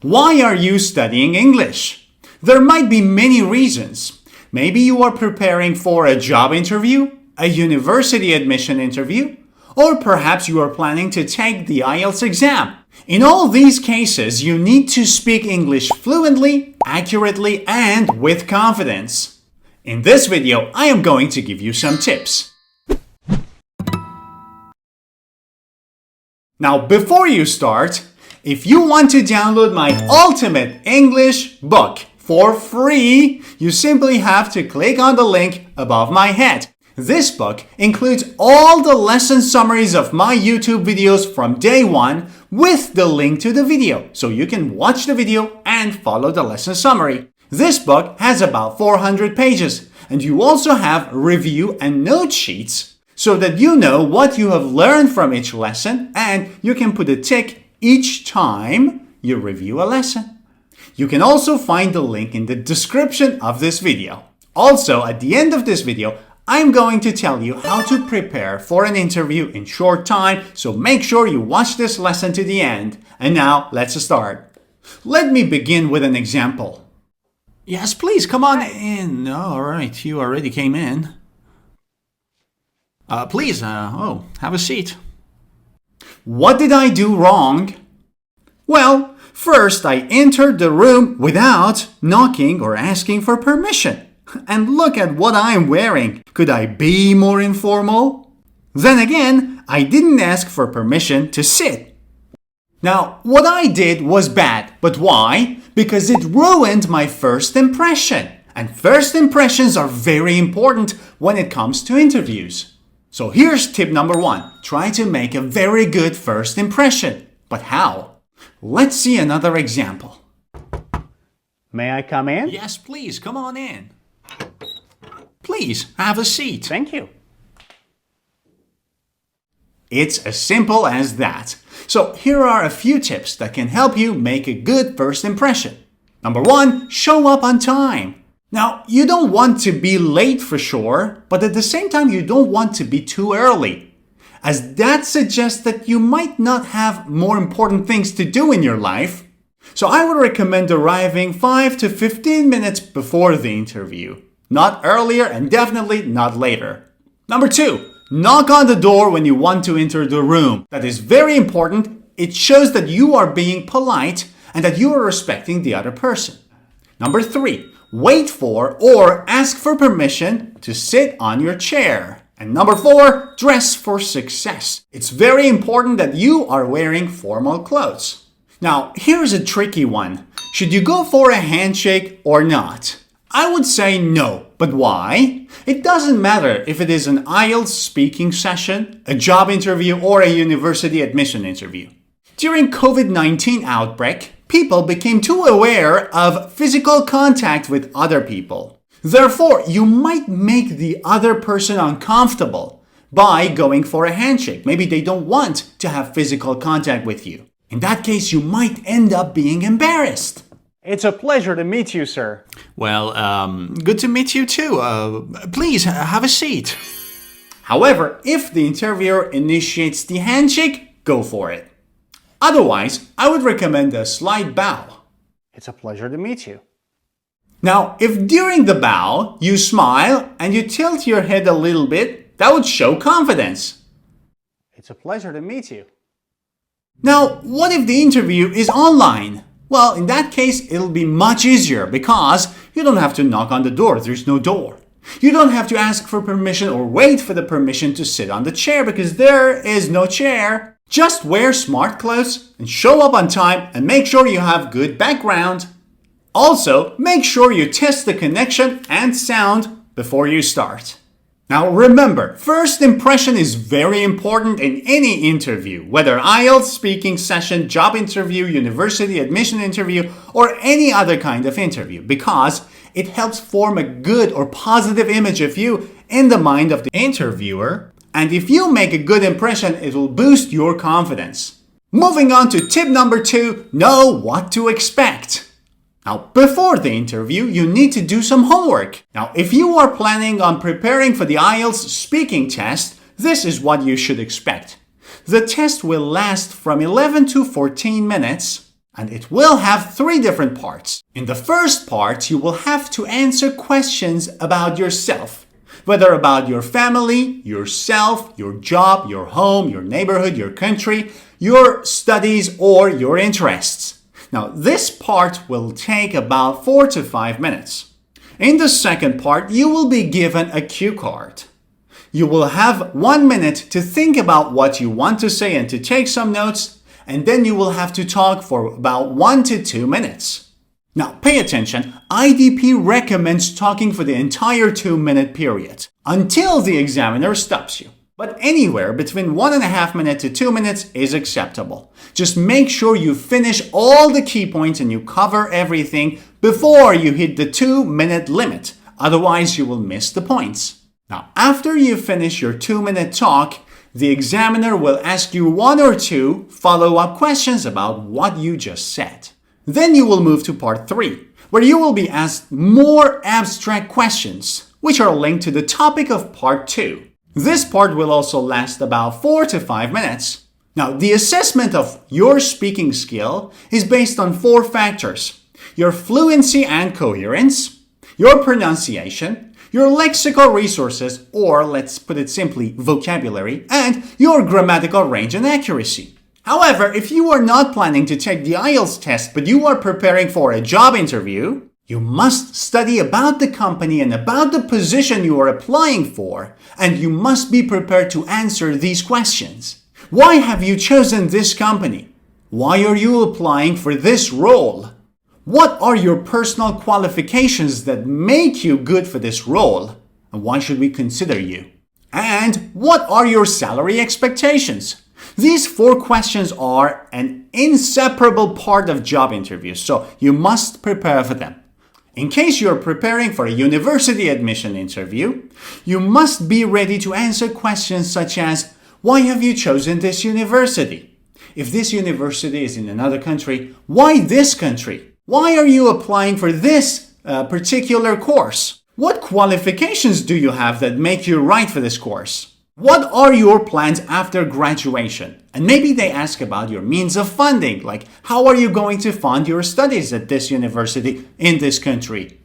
Why are you studying English? There might be many reasons. Maybe you are preparing for a job interview, a university admission interview, or perhaps you are planning to take the IELTS exam. In all these cases, you need to speak English fluently, accurately, and with confidence. In this video, I am going to give you some tips. Now, before you start, if you want to download my ultimate English book for free, you simply have to click on the link above my head. This book includes all the lesson summaries of my YouTube videos from day one with the link to the video, so you can watch the video and follow the lesson summary. This book has about 400 pages, and you also have review and note sheets so that you know what you have learned from each lesson and you can put a tick each time you review a lesson. You can also find the link in the description of this video. Also, at the end of this video, I'm going to tell you how to prepare for an interview in short time, so make sure you watch this lesson to the end. And now, let's start. Let me begin with an example. Yes, please, come on in. All right, you already came in. Please, have a seat. What did I do wrong? Well, first I entered the room without knocking or asking for permission. And look at what I'm wearing. Could I be more informal? Then again, I didn't ask for permission to sit. Now, what I did was bad. But why? Because it ruined my first impression. And first impressions are very important when it comes to interviews. So here's tip number 1. Try to make a very good first impression. But how? Let's see another example. May I come in? Yes, please, come on in. Please, have a seat. Thank you. It's as simple as that. So here are a few tips that can help you make a good first impression. Number 1, show up on time. Now, you don't want to be late for sure, but at the same time, you don't want to be too early, as that suggests that you might not have more important things to do in your life. So I would recommend arriving 5 to 15 minutes before the interview. Not earlier and definitely not later. Number 2, knock on the door when you want to enter the room. That is very important. It shows that you are being polite and that you are respecting the other person. Number 3, wait for or ask for permission to sit on your chair. And number 4, dress for success. It's very important that you are wearing formal clothes. Now, here's a tricky one. Should you go for a handshake or not? I would say no. But why? It doesn't matter if it is an IELTS speaking session, a job interview, or a university admission interview. During COVID-19 outbreak, people became too aware of physical contact with other people. Therefore, you might make the other person uncomfortable by going for a handshake. Maybe they don't want to have physical contact with you. In that case, you might end up being embarrassed. It's a pleasure to meet you, sir. Well, good to meet you too. Please, have a seat. However, if the interviewer initiates the handshake, go for it. Otherwise, I would recommend a slight bow. It's a pleasure to meet you. Now, if during the bow you smile and you tilt your head a little bit, that would show confidence. It's a pleasure to meet you. Now, what if the interview is online? Well, in that case, it'll be much easier because you don't have to knock on the door. There's no door. You don't have to ask for permission or wait for the permission to sit on the chair because there is no chair. Just wear smart clothes and show up on time and make sure you have good background. Also, make sure you test the connection and sound before you start. Now remember, first impression is very important in any interview, whether IELTS speaking session, job interview, university admission interview, or any other kind of interview, because it helps form a good or positive image of you in the mind of the interviewer. And if you make a good impression, it will boost your confidence. Moving on to tip number 2, know what to expect. Now, before the interview, you need to do some homework. Now, if you are planning on preparing for the IELTS speaking test, this is what you should expect. The test will last from 11 to 14 minutes, And it will have 3 different parts. In the first part, you will have to answer questions about yourself, whether about your family, yourself, your job, your home, your neighborhood, your country, your studies, or your interests. Now, this part will take about 4 to 5 minutes. In the second part, you will be given a cue card. You will have 1 minute to think about what you want to say and to take some notes, and then you will have to talk for about 1 to 2 minutes. Now, pay attention. IDP recommends talking for the entire 2-minute period until the examiner stops you. But anywhere between 1.5 minutes to 2 minutes is acceptable. Just make sure you finish all the key points and you cover everything before you hit the 2-minute limit. Otherwise, you will miss the points. Now, after you finish your 2-minute talk, the examiner will ask you 1 or 2 follow-up questions about what you just said. Then you will move to part 3, where you will be asked more abstract questions, which are linked to the topic of part 2. This part will also last about 4 to 5 minutes. Now, the assessment of your speaking skill is based on 4 factors: your fluency and coherence, your pronunciation, your lexical resources, or let's put it simply, vocabulary, and your grammatical range and accuracy. However, if you are not planning to take the IELTS test but you are preparing for a job interview, you must study about the company and about the position you are applying for, and you must be prepared to answer these questions. Why have you chosen this company? Why are you applying for this role? What are your personal qualifications that make you good for this role? And why should we consider you? And what are your salary expectations? These 4 questions are an inseparable part of job interviews, so you must prepare for them. In case you're preparing for a university admission interview, you must be ready to answer questions such as, why have you chosen this university? If this university is in another country, why this country? Why are you applying for this particular course? What qualifications do you have that make you right for this course? What are your plans after graduation? And maybe they ask about your means of funding, like how are you going to fund your studies at this university in this country?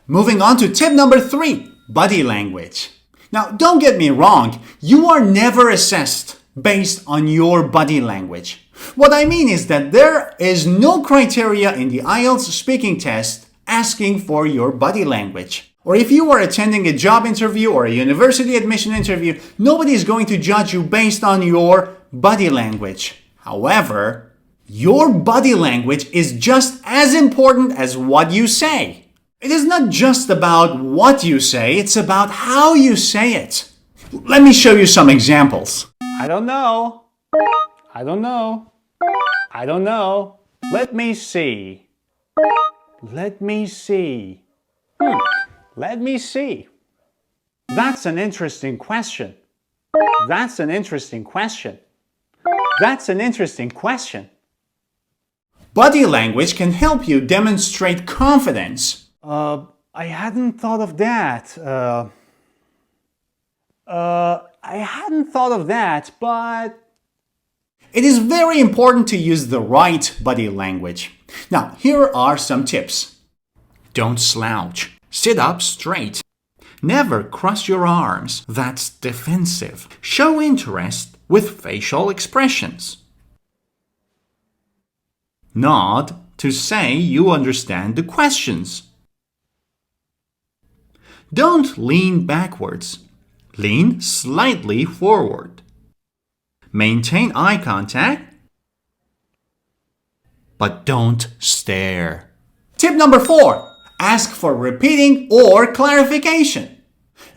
Moving on to tip number 3, body language. Now, don't get me wrong, you are never assessed based on your body language. What I mean is that there is no criteria in the IELTS speaking test asking for your body language. Or if you are attending a job interview or a university admission interview, nobody is going to judge you based on your body language. However, your body language is just as important as what you say. It is not just about what you say, it's about how you say it. Let me show you some examples. I don't know. I don't know. I don't know. Let me see. Let me see. Let me see. That's an interesting question. That's an interesting question. That's an interesting question. Body language can help you demonstrate confidence. I hadn't thought of that. I hadn't thought of that, but... It is very important to use the right body language. Now, here are some tips. Don't slouch. Sit up straight. Never cross your arms. That's defensive. Show interest with facial expressions. Nod to say you understand the questions. Don't lean backwards. Lean slightly forward. Maintain eye contact, but don't stare. Tip number 4. Ask for repeating or clarification.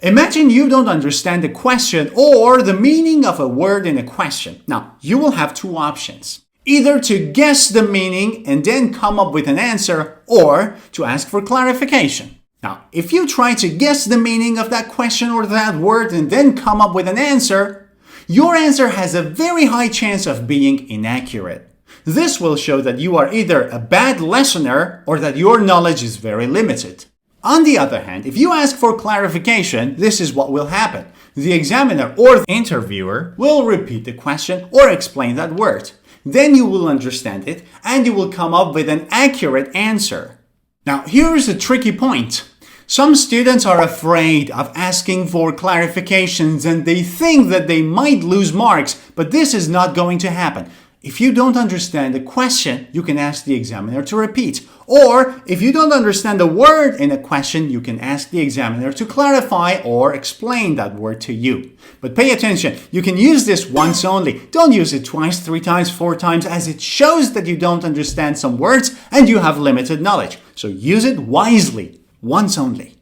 Imagine you don't understand the question or the meaning of a word in a question. Now, you will have 2 options. Either to guess the meaning and then come up with an answer, or to ask for clarification. Now, if you try to guess the meaning of that question or that word and then come up with an answer, your answer has a very high chance of being inaccurate. This will show that you are either a bad listener or that your knowledge is very limited. On the other hand, if you ask for clarification, this is what will happen. The examiner or the interviewer will repeat the question or explain that word. then you will understand it and you will come up with an accurate answer. Now, here's a tricky point. Some students are afraid of asking for clarifications and they think that they might lose marks, but this is not going to happen. If you don't understand a question, you can ask the examiner to repeat. Or if you don't understand a word in a question, you can ask the examiner to clarify or explain that word to you. But pay attention, you can use this once only. Don't use it twice, 3 times, 4 times, as it shows that you don't understand some words and you have limited knowledge. So use it wisely, once only.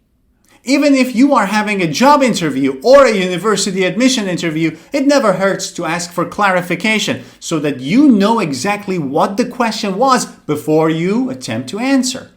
Even if you are having a job interview or a university admission interview, it never hurts to ask for clarification so that you know exactly what the question was before you attempt to answer.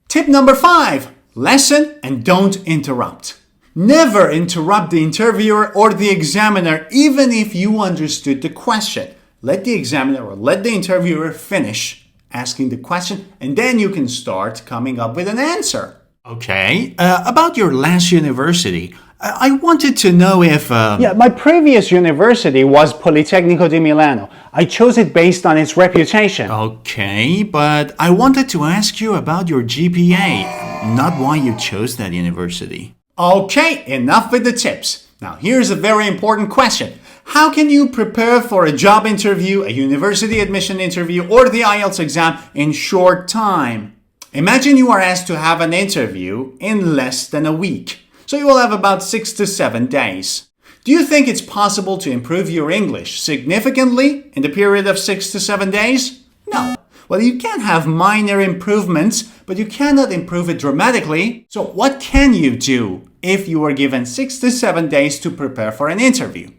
Tip number 5, listen and don't interrupt. Never interrupt the interviewer or the examiner even if you understood the question. Let the examiner or let the interviewer finish asking the question and then you can start coming up with an answer. Okay, about your last university, I wanted to know if... Yeah, my previous university was Politecnico di Milano. I chose it based on its reputation. Okay, but I wanted to ask you about your GPA, not why you chose that university. Okay, enough with the tips. Now, here's a very important question. How can you prepare for a job interview, a university admission interview, or the IELTS exam in short time? Imagine you are asked to have an interview in less than a week. So you will have about 6 to 7 days. Do you think it's possible to improve your English significantly in the period of 6 to 7 days? No. Well, you can have minor improvements, but you cannot improve it dramatically. So what can you do if you are given 6 to 7 days to prepare for an interview?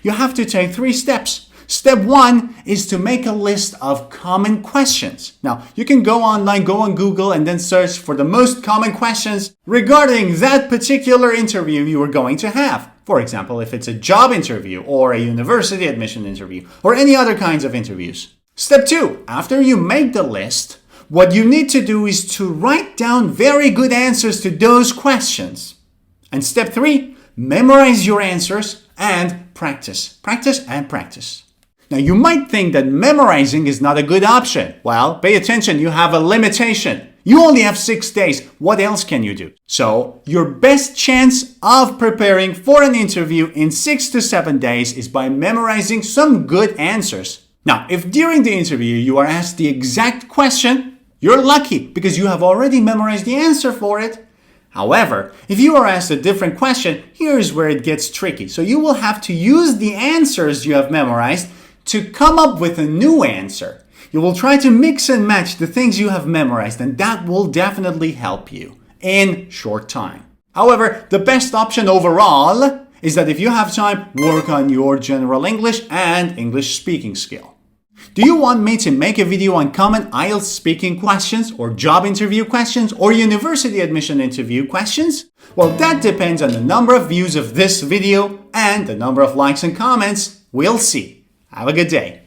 You have to take 3 steps. Step 1 is to make a list of common questions. Now, you can go online, go on Google, and then search for the most common questions regarding that particular interview you are going to have. For example, if it's a job interview or a university admission interview or any other kinds of interviews. Step 2, after you make the list, what you need to do is to write down very good answers to those questions. And step 3, memorize your answers and practice. Practice and practice. Now, you might think that memorizing is not a good option. Well, pay attention, you have a limitation. You only have 6 days. What else can you do? So, your best chance of preparing for an interview in 6 to 7 days is by memorizing some good answers. Now, if during the interview you are asked the exact question, you're lucky because you have already memorized the answer for it. However, if you are asked a different question, here's where it gets tricky. So you will have to use the answers you have memorized to come up with a new answer. You will try to mix and match the things you have memorized, and that will definitely help you in short time. However, the best option overall is that if you have time, work on your general English and English speaking skill. Do you want me to make a video on common IELTS speaking questions or job interview questions or university admission interview questions? Well, that depends on the number of views of this video and the number of likes and comments. We'll see. Have a good day.